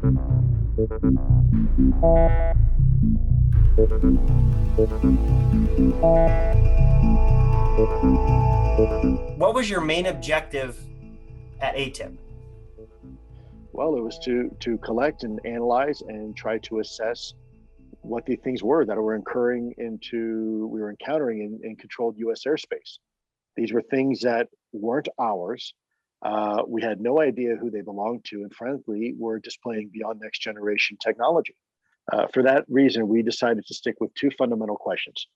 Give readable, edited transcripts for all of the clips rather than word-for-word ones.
What was your main objective at AATIP? Well, it was to collect and analyze and try to assess what the things were that were we were encountering in controlled U.S. airspace. These were things that weren't ours. We had no idea who they belonged to, and frankly, were displaying beyond next generation technology. For that reason, we decided to stick with two fundamental questions: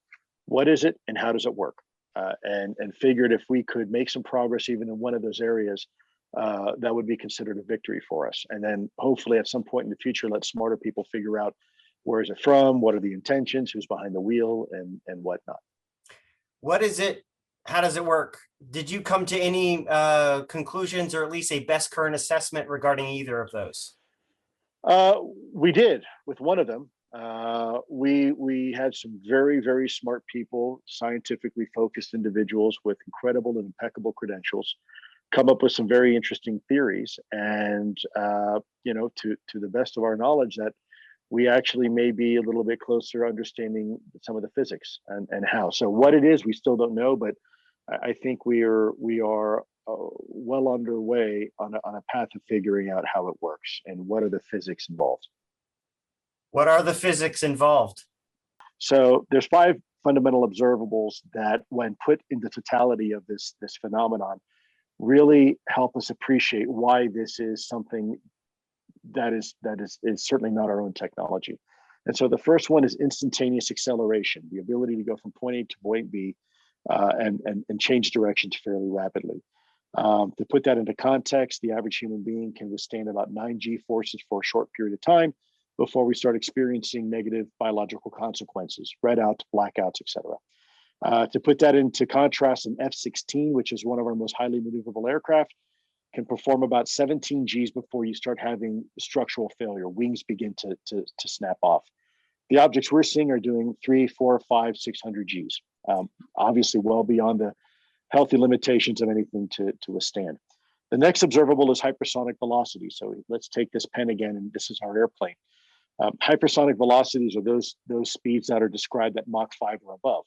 what is it, and how does it work? And figured if we could make some progress even in one of those areas, that would be considered a victory for us. And then hopefully at some point in the future, let smarter people figure out where is it from, what are the intentions, who's behind the wheel, and whatnot. What is it? How does it work? Did you come to any conclusions, or at least a best current assessment regarding either of those? We did with one of them. We had some very, very smart people, scientifically focused individuals with incredible and impeccable credentials, come up with some very interesting theories. And to the best of our knowledge, that we actually may be a little bit closer understanding some of the physics and how. So what it is, we still don't know, but I think we are well underway on a path of figuring out how it works and what are the physics involved. What are the physics involved? So there's 5 fundamental observables that, when put in the totality of this phenomenon, really help us appreciate why this is something that is certainly not our own technology. And so the first one is instantaneous acceleration, the ability to go from point A to point B and change directions fairly rapidly. To put that into context, the average human being can withstand about 9 G forces for a short period of time before we start experiencing negative biological consequences, redouts, blackouts, etc. To put that into contrast, an F-16, which is one of our most highly maneuverable aircraft, can perform about 17 Gs before you start having structural failure. Wings begin to snap off. The objects we're seeing are doing 300, 400, 500, 600 Gs. Obviously well beyond the healthy limitations of anything to withstand. The next observable is hypersonic velocity. So let's take this pen again, and this is our airplane. Hypersonic velocities are those speeds that are described at Mach 5 or above.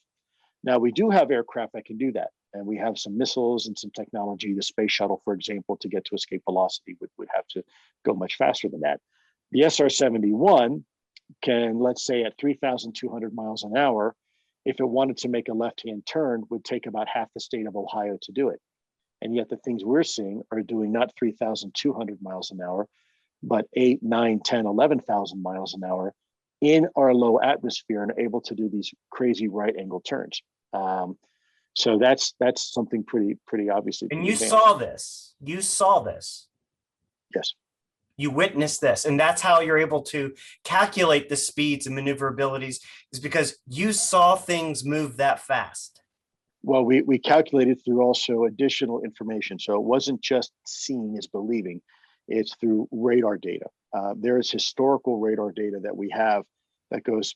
Now, we do have aircraft that can do that, and we have some missiles and some technology. The space shuttle, for example, to get to escape velocity would have to go much faster than that. The SR-71 can, let's say at 3,200 miles an hour, if it wanted to make a left-hand turn, would take about half the state of Ohio to do it. And yet the things we're seeing are doing not 3,200 miles an hour, but 8, 9, 10, 11,000 miles an hour in our low atmosphere, and able to do these crazy right angle turns. So that's something pretty obviously. And you saw this. You saw this. Yes. You witnessed this, and that's how you're able to calculate the speeds and maneuverabilities, is because you saw things move that fast. Well, we calculated through also additional information. So it wasn't just seeing is believing. It's through radar data. There is historical radar data that we have that goes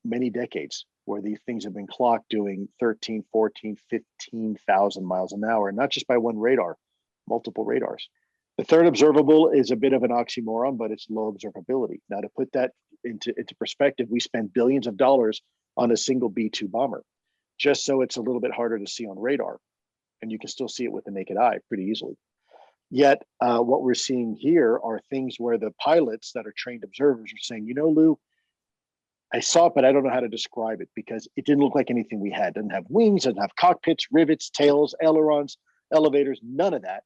many decades, where these things have been clocked doing 13, 14, 15,000 miles an hour, and not just by one radar, multiple radars. The third observable is a bit of an oxymoron, but it's low observability. Now, to put that into perspective, we spend billions of dollars on a single B-2 bomber, just so it's a little bit harder to see on radar, and you can still see it with the naked eye pretty easily. Yet, what we're seeing here are things where the pilots that are trained observers are saying, Lou, I saw it, but I don't know how to describe it, because it didn't look like anything we had. It doesn't have wings, doesn't have cockpits, rivets, tails, ailerons, elevators, none of that.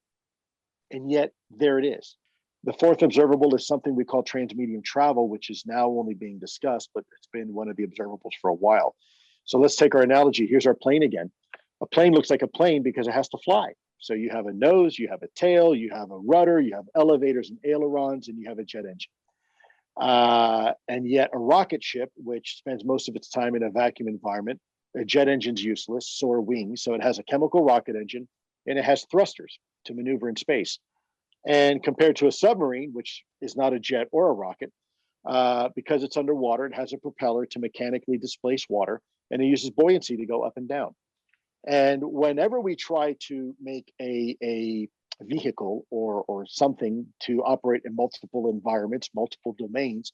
And yet there it is. The fourth observable is something we call transmedium travel, which is now only being discussed, but it's been one of the observables for a while. So let's take our analogy. Here's our plane again. A plane looks like a plane because it has to fly. So you have a nose, you have a tail, you have a rudder, you have elevators and ailerons, and you have a jet engine. And yet a rocket ship, which spends most of its time in a vacuum environment, a jet engine's useless, so are wings. So it has a chemical rocket engine, and it has thrusters to maneuver in space. And compared to a submarine, which is not a jet or a rocket, because it's underwater, it has a propeller to mechanically displace water, and it uses buoyancy to go up and down. And whenever we try to make a vehicle or something to operate in multiple environments, multiple domains,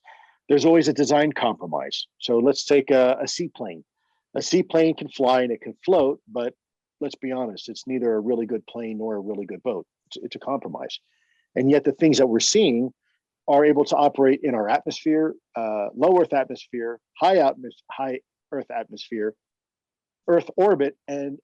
there's always a design compromise. So let's take a seaplane. A seaplane can fly and it can float, but let's be honest, it's neither a really good plane nor a really good boat. It's a compromise. And yet the things that we're seeing are able to operate in our atmosphere, low Earth atmosphere, high Earth atmosphere, Earth orbit, and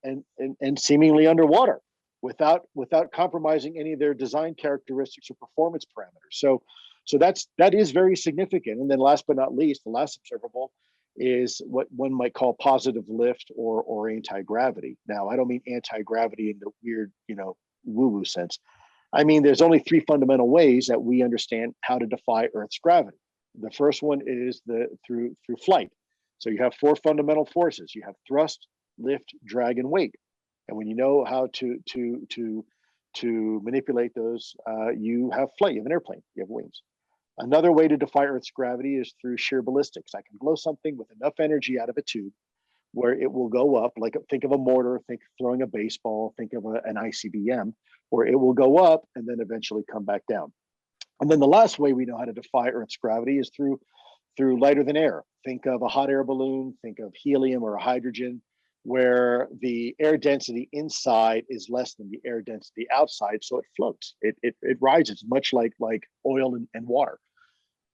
seemingly underwater without compromising any of their design characteristics or performance parameters. So that is very significant. And then last but not least, the last observable is what one might call positive lift or anti-gravity. Now, I don't mean anti-gravity in the weird, woo-woo sense. I mean, there's only three fundamental ways that we understand how to defy Earth's gravity. The first one is through flight. So you have four fundamental forces. You have thrust, lift, drag, and weight. And when you know how to manipulate those, you have flight. You have an airplane. You have wings. Another way to defy Earth's gravity is through sheer ballistics. I can blow something with enough energy out of a tube where it will go up, like think of a mortar, think throwing a baseball, think of an ICBM, where it will go up and then eventually come back down. And then the last way we know how to defy Earth's gravity is through lighter than air. Think of a hot air balloon, think of helium or hydrogen, where the air density inside is less than the air density outside, so it floats. It rises, much like oil and water.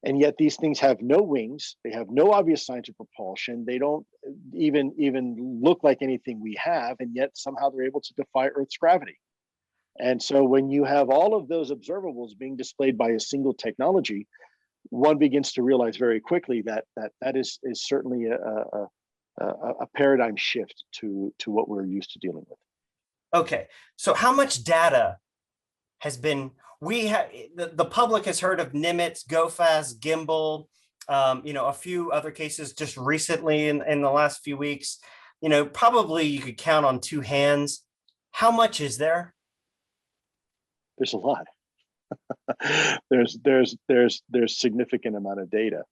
And yet these things have no wings. They have no obvious signs of propulsion. They don't even look like anything we have, and yet somehow they're able to defy Earth's gravity. And so when you have all of those observables being displayed by a single technology, one begins to realize very quickly that is certainly a paradigm shift to what we're used to dealing with. Okay, so how much data has been, the public has heard of Nimitz, GoFast, Gimbal, a few other cases just recently in the last few weeks. Probably you could count on two hands. How much is there? There's a lot. there's significant amount of data.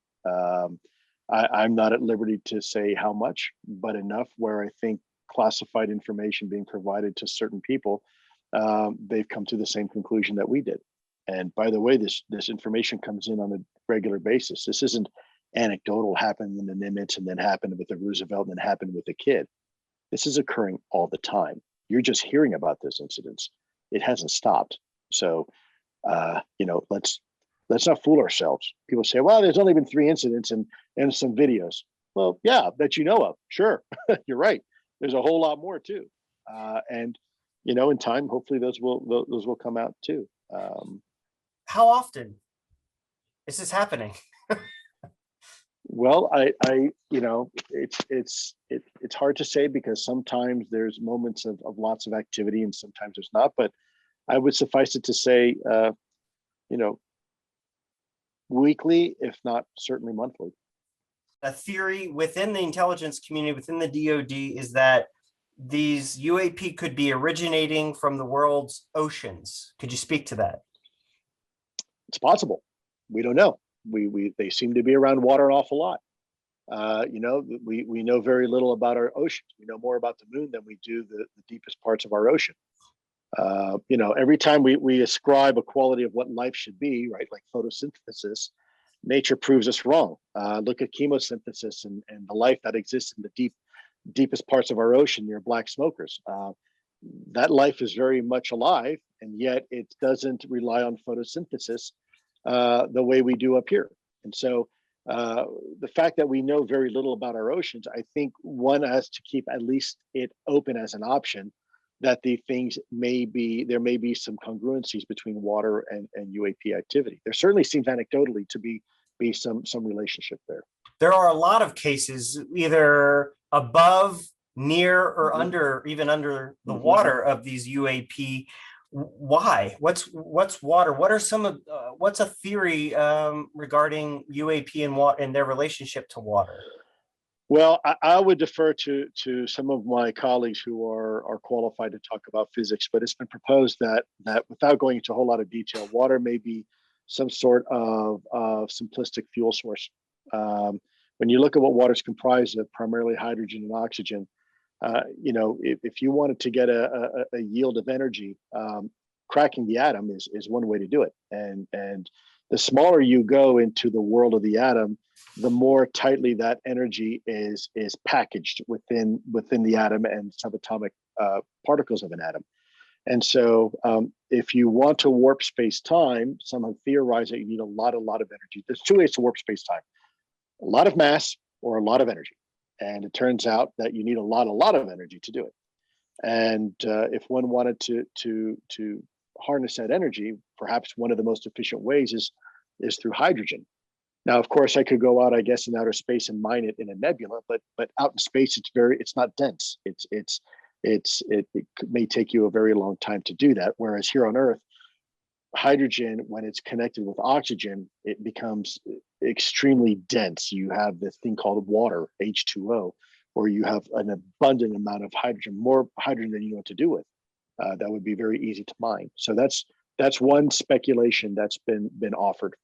I'm not at liberty to say how much, but enough where I think classified information being provided to certain people, they've come to the same conclusion that we did. And by the way, this information comes in on a regular basis. This isn't anecdotal, happened in the Nimitz and then happened with the Roosevelt and then happened with the kid. This is occurring all the time. You're just hearing about those incidents. It hasn't stopped. So, let's not fool ourselves. People say, well, there's only been 3 incidents and some videos. Well, yeah, that you know of. Sure, you're right. There's a whole lot more too. And in time, hopefully those will come out too. How often is this happening? Well, it's hard to say because sometimes there's moments of lots of activity and sometimes there's not. But I would suffice it to say, weekly, if not certainly monthly. A theory within the intelligence community, within the DoD, is that these UAP could be originating from the world's oceans. Could you speak to that? It's possible. We don't know. They seem to be around water an awful lot. We know very little about our oceans. We know more about the moon than we do the deepest parts of our ocean. Every time we ascribe a quality of what life should be, right, like photosynthesis, nature proves us wrong. Look at chemosynthesis and the life that exists in the deepest parts of our ocean near black smokers. That life is very much alive, and yet it doesn't rely on photosynthesis the way we do up here. And so the fact that we know very little about our oceans, I think one has to keep at least it open as an option that there may be some congruencies between water and UAP activity. There certainly seems anecdotally to be some relationship there. There are a lot of cases either above, near, or even under the water of these UAP. Why? What's water? What are some of what's a theory regarding UAP and water and their relationship to water? Well, I would defer to some of my colleagues who are qualified to talk about physics, but it's been proposed that without going into a whole lot of detail, water may be some sort of simplistic fuel source. When you look at what water is comprised of, primarily hydrogen and oxygen, if you wanted to get a yield of energy, cracking the atom is one way to do it. And the smaller you go into the world of the atom, the more tightly that energy is packaged within the atom and subatomic particles of an atom. And so if you want to warp space-time, some have theorized that you need a lot of energy. There's two ways to warp space-time: a lot of mass or a lot of energy. And it turns out that you need a lot of energy to do it. And if one wanted to harness that energy, perhaps one of the most efficient ways is through hydrogen. Now, of course, I could go out, I guess, in outer space and mine it in a nebula, but out in space, it's not dense. It may take you a very long time to do that. Whereas here on Earth, hydrogen, when it's connected with oxygen, it becomes extremely dense. You have this thing called water, H2O, where you have an abundant amount of hydrogen, more hydrogen than you know what to do with. That would be very easy to mine. So that's one speculation that's been offered.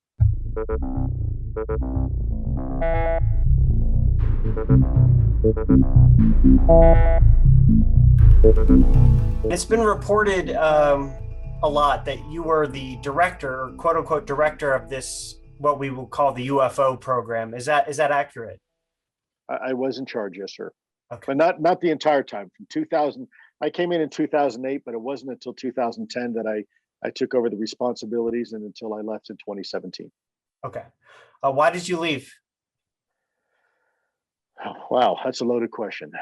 It's been reported a lot that you were the director, or quote unquote director, of this, what we will call the UFO program. Is that accurate? I was in charge, yes, sir. Okay. But not the entire time. From 2000, I came in 2008, but it wasn't until 2010 that I took over the responsibilities, and until I left in 2017. Okay. Why did you leave? Oh, wow, that's a loaded question.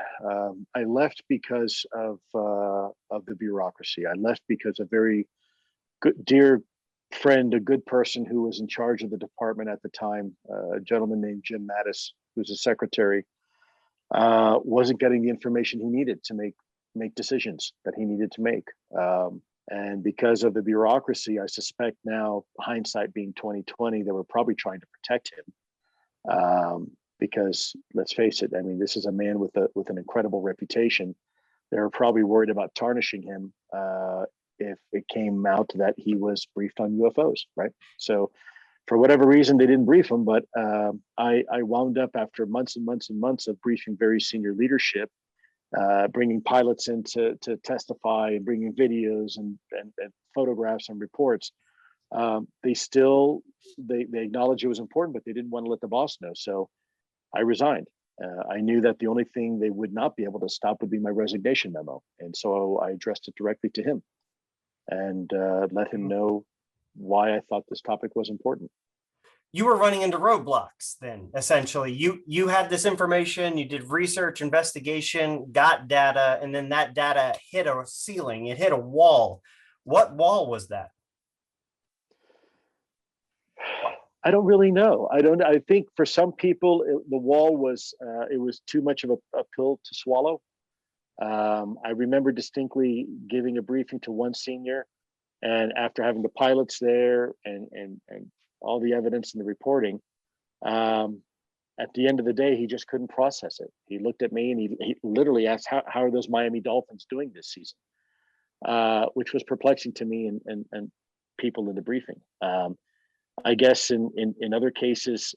I left because of the bureaucracy. I left because a very good, dear friend, a good person who was in charge of the department at the time, a gentleman named Jim Mattis, who's a secretary, wasn't getting the information he needed to make decisions that he needed to make. And because of the bureaucracy, I suspect now, hindsight being 2020, they were probably trying to protect him. Because let's face it, I mean, this is a man with an incredible reputation. They were probably worried about tarnishing him if it came out that he was briefed on UFOs, right? So for whatever reason, they didn't brief him, but I wound up, after months and months and months of briefing very senior leadership, bringing pilots in to testify, and bringing videos and photographs and reports. They acknowledged it was important, but they didn't want to let the boss know. So I resigned. I knew that the only thing they would not be able to stop would be my resignation memo. And so I addressed it directly to him and let him know why I thought this topic was important. You were running into roadblocks then, essentially. You had this information, you did research, investigation, got data, and then that data hit a ceiling, it hit a wall. What wall was that? I don't really know. I think for some people, the wall was, it was too much of a pill to swallow. I remember distinctly giving a briefing to one senior, and after having the pilots there and all the evidence and the reporting, at the end of the day, he just couldn't process it. He looked at me and he literally asked, how are those Miami Dolphins doing this season? Which was perplexing to me and people in the briefing. I guess in other cases,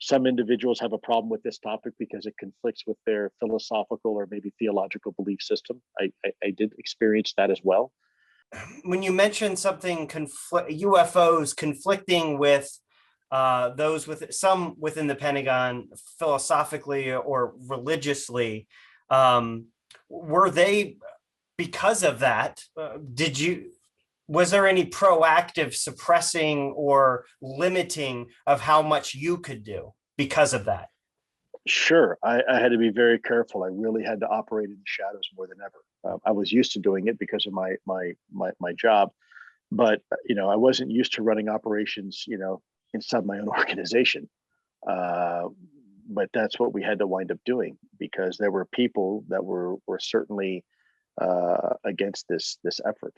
some individuals have a problem with this topic because it conflicts with their philosophical or maybe theological belief system. I did experience that as well. When you mentioned something, UFOs conflicting with those within the Pentagon philosophically or religiously, were they, because of that, was there any proactive suppressing or limiting of how much you could do because of that? Sure, I had to be very careful. I really had to operate in the shadows more than ever. I was used to doing it because of my job, but I wasn't used to running operations, inside my own organization. But that's what we had to wind up doing, because there were people that were certainly against this effort,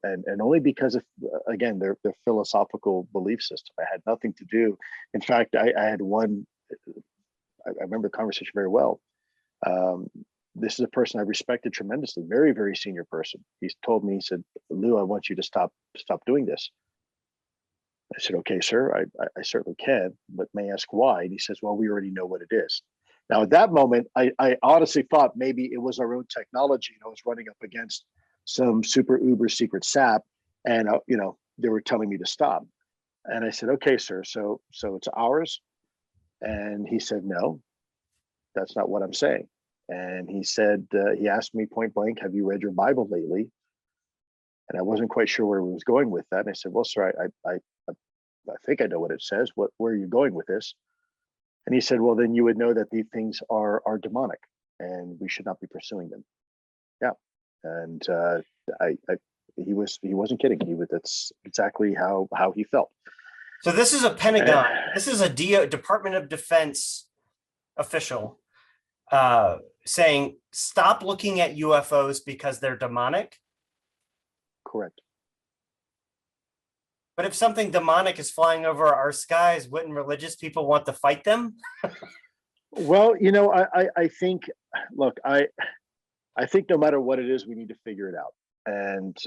and only because of, again, their philosophical belief system. I had nothing to do. In fact, I had one. I remember the conversation very well. This is a person I respected tremendously, very, very senior person. He's told me, he said, "Lou, I want you to stop doing this." I said, "Okay, sir, I certainly can, but may I ask why?" And he says, "Well, we already know what it is." Now, at that moment, I honestly thought maybe it was our own technology, and I was running up against some super uber secret sap, and they were telling me to stop. And I said, okay, sir, so it's ours? And he said, no, that's not what I'm saying. And he said, he asked me point blank, have you read your Bible lately? And I wasn't quite sure where he was going with that. And I said, well, sir, I think I know what it says. Where are you going with this? And he said, well, then you would know that these things are demonic and we should not be pursuing them. Yeah. And he wasn't kidding. That's exactly how he felt. So this is a Pentagon, this is a Department of Defense official saying, stop looking at UFOs because they're demonic. Correct. But if something demonic is flying over our skies, wouldn't religious people want to fight them? Well, I think, look, I think no matter what it is, we need to figure it out. And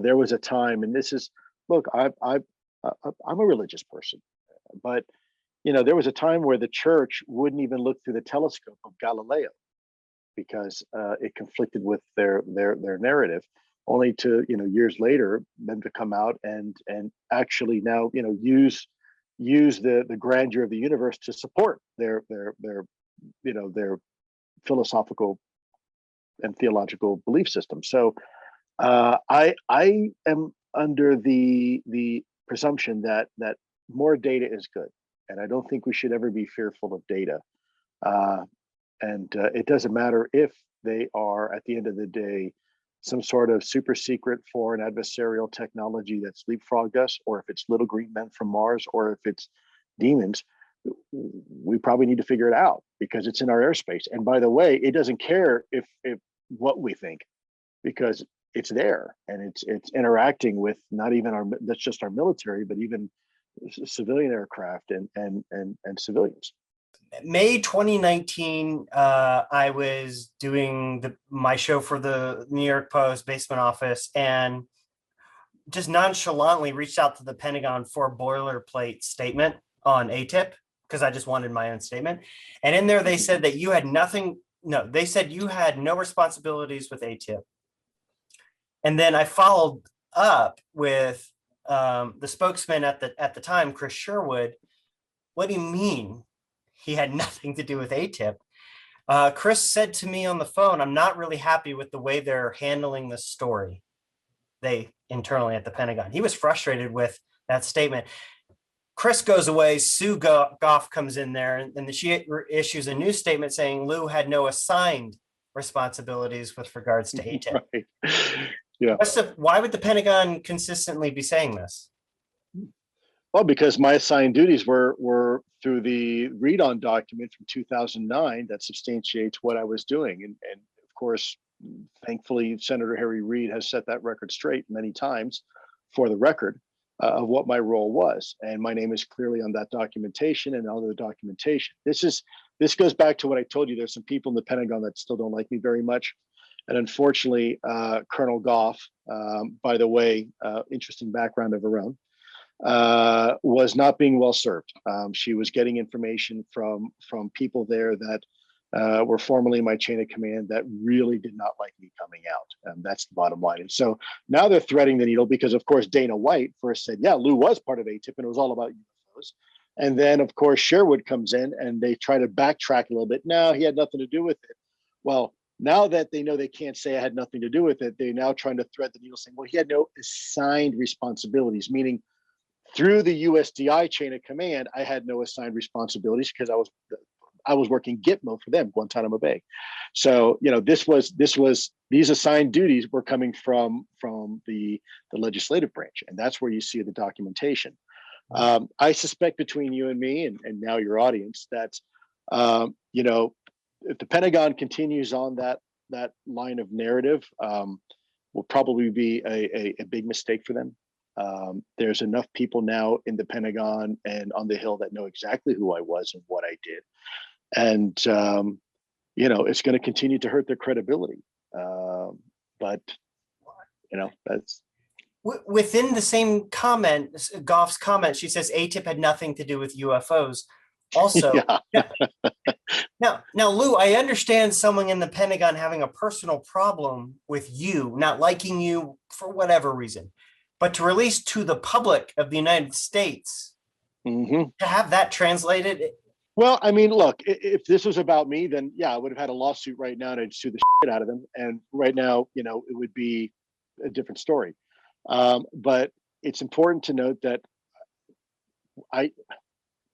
there was a time, and this is, look, I'm a religious person, but there was a time where the church wouldn't even look through the telescope of Galileo because it conflicted with their narrative. Only to years later them to come out and actually now use the grandeur of the universe to support their philosophical and theological belief system. So I am under the presumption that more data is good, and I don't think we should ever be fearful of data. And it doesn't matter if they are, at the end of the day, some sort of super secret foreign adversarial technology that's leapfrogged us, or if it's little green men from Mars, or if it's demons. We probably need to figure it out because it's in our airspace. And by the way, it doesn't care if what we think, because it's there and it's interacting with not even that's just our military, but even civilian aircraft and civilians. May 2019, I was doing my show for the New York Post basement office and just nonchalantly reached out to the Pentagon for a boilerplate statement on AATIP because I just wanted my own statement. And in there, they said that you had they said you had no responsibilities with AATIP. And then I followed up with the spokesman at the time, Chris Sherwood. What do you mean? He had nothing to do with AATIP. Chris said to me on the phone, I'm not really happy with the way they're handling this story. They internally at the Pentagon. He was frustrated with that statement. Chris goes away. Sue Goff comes in there and she issues a new statement saying Lue had no assigned responsibilities with regards to AATIP. Right. Yeah. Why would the Pentagon consistently be saying this? Well, because my assigned duties were through the read-on document from 2009 that substantiates what I was doing. And of course, thankfully, Senator Harry Reid has set that record straight many times for the record of what my role was. And my name is clearly on that documentation and all the documentation. This goes back to what I told you. There's some people in the Pentagon that still don't like me very much. And unfortunately, Colonel Goff, by the way, interesting background of her own, was not being well served. She was getting information from people there that were formerly in my chain of command that really did not like me coming out. And that's the bottom line. And so now they're threading the needle because, of course, Dana White first said, yeah, Lue was part of AATIP and it was all about UFOs. And then, of course, Sherwood comes in and they try to backtrack a little bit. No, he had nothing to do with it. Well, now that they know they can't say I had nothing to do with it, they're now trying to thread the needle saying, well, he had no assigned responsibilities, meaning through the USDI chain of command, I had no assigned responsibilities because I was working Gitmo for them, Guantanamo Bay. So, these assigned duties were coming from the legislative branch, and that's where you see the documentation. I suspect between you and me, and now your audience, that if the Pentagon continues on that line of narrative, will probably be a big mistake for them. There's enough people now in the Pentagon and on the Hill that know exactly who I was and what I did. And, it's going to continue to hurt their credibility. But that's. Within the same comment, Goff's comment, she says AATIP had nothing to do with UFOs. Also, yeah. Now, Lou, I understand someone in the Pentagon having a personal problem with you, not liking you for whatever reason, but to release to the public of the United States, Hmm. to have that translated. Well, I mean, look, if this was about me, then yeah, I would have had a lawsuit right now and I'd sue the shit out of them. And right now, it would be a different story. But it's important to note that I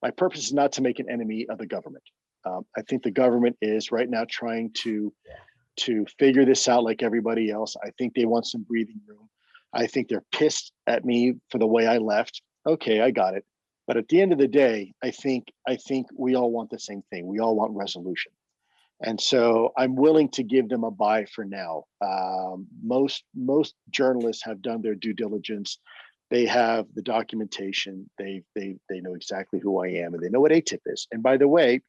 my purpose is not to make an enemy of the government. I think the government is right now trying to figure this out like everybody else. I think they want some breathing room. I think they're pissed at me for the way I left. Okay, I got it. But at the end of the day, I think we all want the same thing. We all want resolution. And so I'm willing to give them a buy for now. Most journalists have done their due diligence. They have the documentation. They know exactly who I am, and they know what ATIP is. And by the way,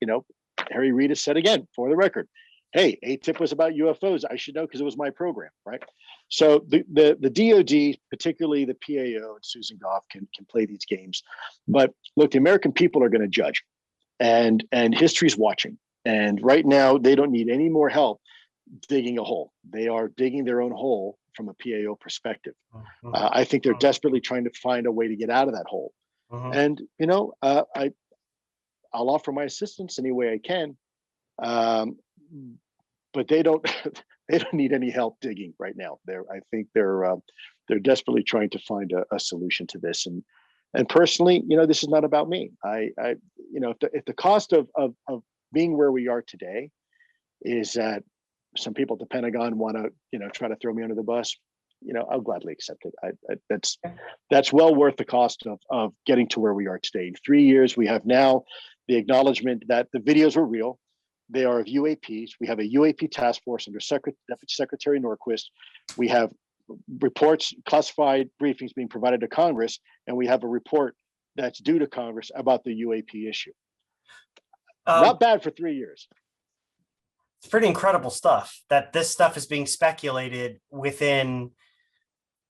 Harry Reid has said again, for the record, hey, ATIP was about UFOs. I should know because it was my program, right? So the DoD, particularly the PAO and Susan Goff, can play these games. But look, the American people are going to judge, and history's watching. And right now, they don't need any more help digging a hole. They are digging their own hole from a PAO perspective. I think they're desperately trying to find a way to get out of that hole. And I'll offer my assistance any way I can. But they don't they don't need any help digging right now. I think they're desperately trying to find a solution to this. And personally, this is not about me. If the cost of being where we are today is that some people at the Pentagon want to try to throw me under the bus, I'll gladly accept it. That's well worth the cost of getting to where we are today. In 3 years, we have now the acknowledgement that the videos were real. They are of UAPs. We have a UAP task force under Deputy Secretary Norquist. We have reports, classified briefings being provided to Congress, and we have a report that's due to Congress about the UAP issue. Not bad for 3 years. It's pretty incredible stuff that this stuff is being speculated within,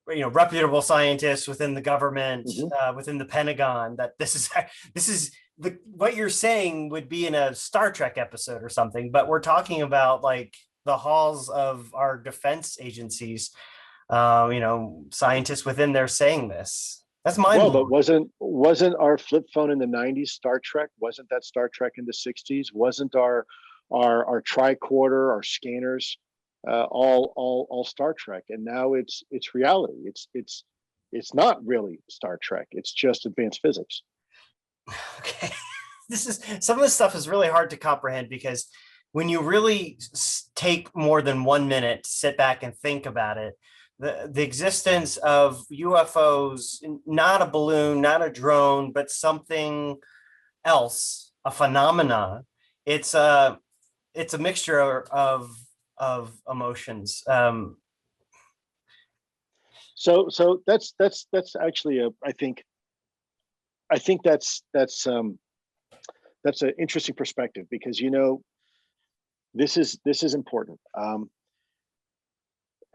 reputable scientists within the government, within the Pentagon, that this is what you're saying would be in a Star Trek episode or something, but we're talking about like the halls of our defense agencies, scientists within there saying this. That's mind-blowing. Well, but wasn't our flip phone in the 90s Star Trek? Wasn't that Star Trek in the 60s? Wasn't our tricorder, our scanners, all Star Trek? And now it's reality. It's not really Star Trek. It's just advanced physics. Okay. Some of this stuff is really hard to comprehend, because when you really take more than 1 minute to sit back and think about it, the existence of UFOs, not a balloon, not a drone, but something else, a phenomena. It's a mixture of emotions. So that's actually I think that's an interesting perspective, because this is important.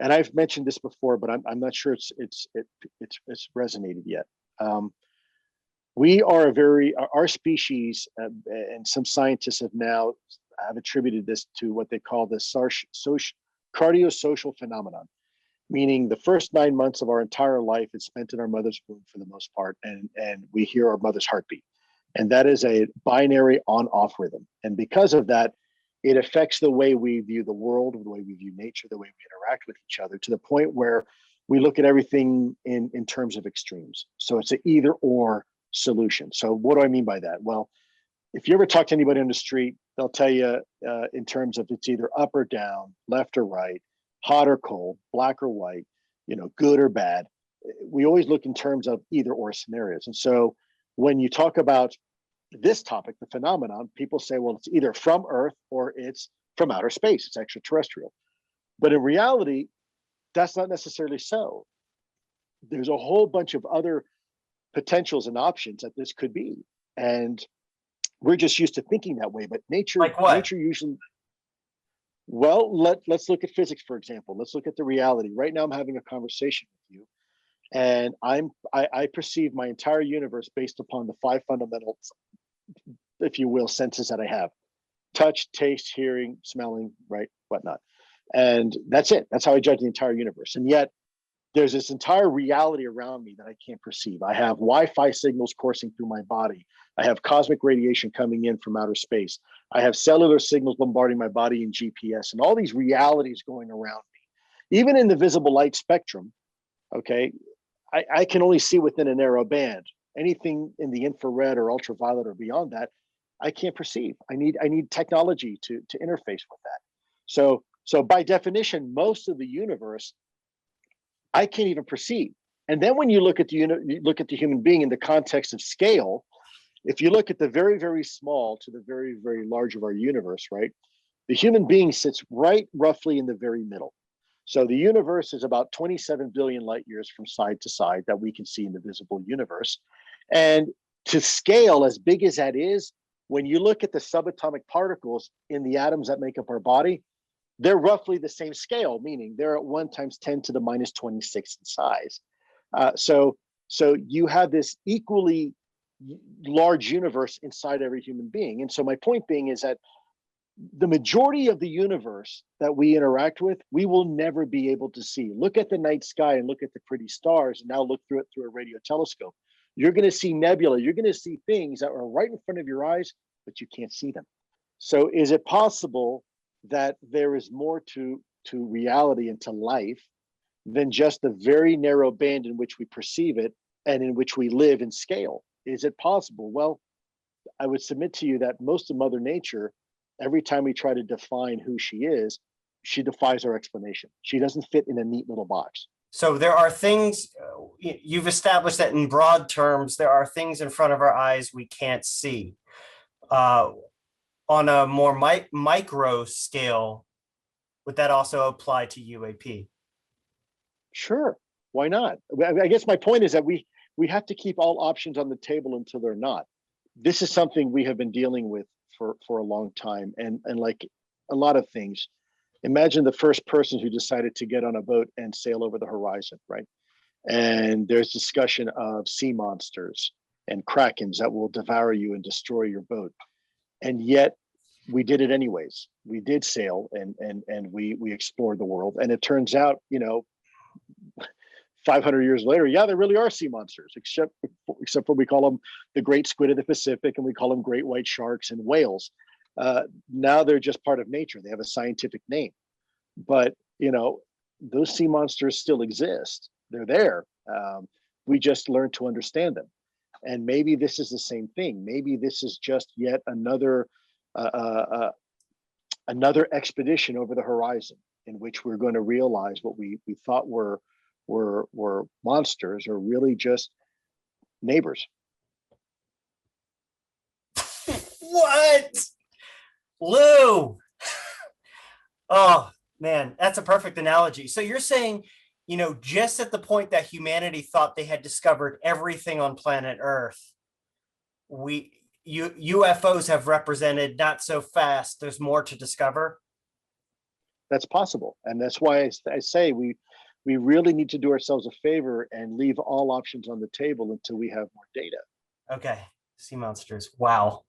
And I've mentioned this before, but I'm not sure it's resonated yet. We are our species, and some scientists have attributed this to what they call the cardiosocial phenomenon, meaning the first 9 months of our entire life is spent in our mother's womb for the most part, and we hear our mother's heartbeat. And that is a binary on-off rhythm. And because of that, it affects the way we view the world, the way we view nature, the way we interact with each other, to the point where we look at everything in terms of extremes. So it's an either or solution. So what do I mean by that? Well, if you ever talk to anybody on the street, they'll tell you in terms of it's either up or down, left or right, hot or cold, black or white, good or bad. We always look in terms of either or scenarios. And so when you talk about this topic, the phenomenon, people say, well, it's either from Earth or it's from outer space. It's extraterrestrial. But in reality, that's not necessarily so. There's a whole bunch of other potentials and options that this could be. And we're just used to thinking that way. But nature usually, well, let's look at physics, for example. Let's look at the reality. Right now, I'm having a conversation with you, and I perceive my entire universe based upon the 5 fundamentals, if you will, senses that I have. touch, taste, hearing, smelling, right, whatnot. And that's it. That's how I judge the entire universe. And yet there's this entire reality around me that I can't perceive. I have Wi-Fi signals coursing through my body. I have cosmic radiation coming in from outer space. I have cellular signals bombarding my body in GPS, and all these realities going around me. Even in the visible light spectrum, okay, I can only see within a narrow band. Anything in the infrared or ultraviolet or beyond that, I can't perceive. I need technology to interface with that. So by definition, most of the universe I can't even perceive. And then when you look at the human being in the context of scale, if you look at the very, very small to the very, very large of our universe, right? The human being sits right roughly in the very middle. So the universe is about 27 billion light years from side to side that we can see in the visible universe. And to scale as big as that is, when you look at the subatomic particles in the atoms that make up our body, they're roughly the same scale, meaning they're at 1 × 10⁻26 in size. So you have this equally large universe inside every human being. And so my point being is that the majority of the universe that we interact with, we will never be able to see. Look at the night sky and look at the pretty stars, and now look through it through a radio telescope. You're going to see nebula. You're going to see things that are right in front of your eyes, but you can't see them. So is it possible that there is more to reality and to life than just the very narrow band in which we perceive it and in which we live in scale? Is it possible? Well, I would submit to you that most of Mother Nature, every time we try to define who she is, she defies our explanation. She doesn't fit in a neat little box. So there are things, you've established that in broad terms, there are things in front of our eyes we can't see. On a more micro scale, would that also apply to UAP? Sure, why not? I guess my point is that we have to keep all options on the table until they're not. This is something we have been dealing with for a long time, and like a lot of things, imagine the first person who decided to get on a boat and sail over the horizon, right? And there's discussion of sea monsters and krakens that will devour you and destroy your boat. And yet we did it anyways. We did sail and we explored the world. And it turns out, 500 years later, yeah, there really are sea monsters, except for we call them the great squid of the Pacific, and we call them great white sharks and whales. Now they're just part of nature. They have a scientific name, but those sea monsters still exist. They're there. We just learned to understand them. And maybe this is the same thing. Maybe this is just yet another expedition over the horizon in which we're going to realize what we thought were monsters are really just neighbors. What? Lou. Oh man, that's a perfect analogy. So you're saying, just at the point that humanity thought they had discovered everything on planet Earth, UFOs have represented not so fast. There's more to discover. That's possible, and that's why I say we really need to do ourselves a favor and leave all options on the table until we have more data. Okay, sea monsters. Wow.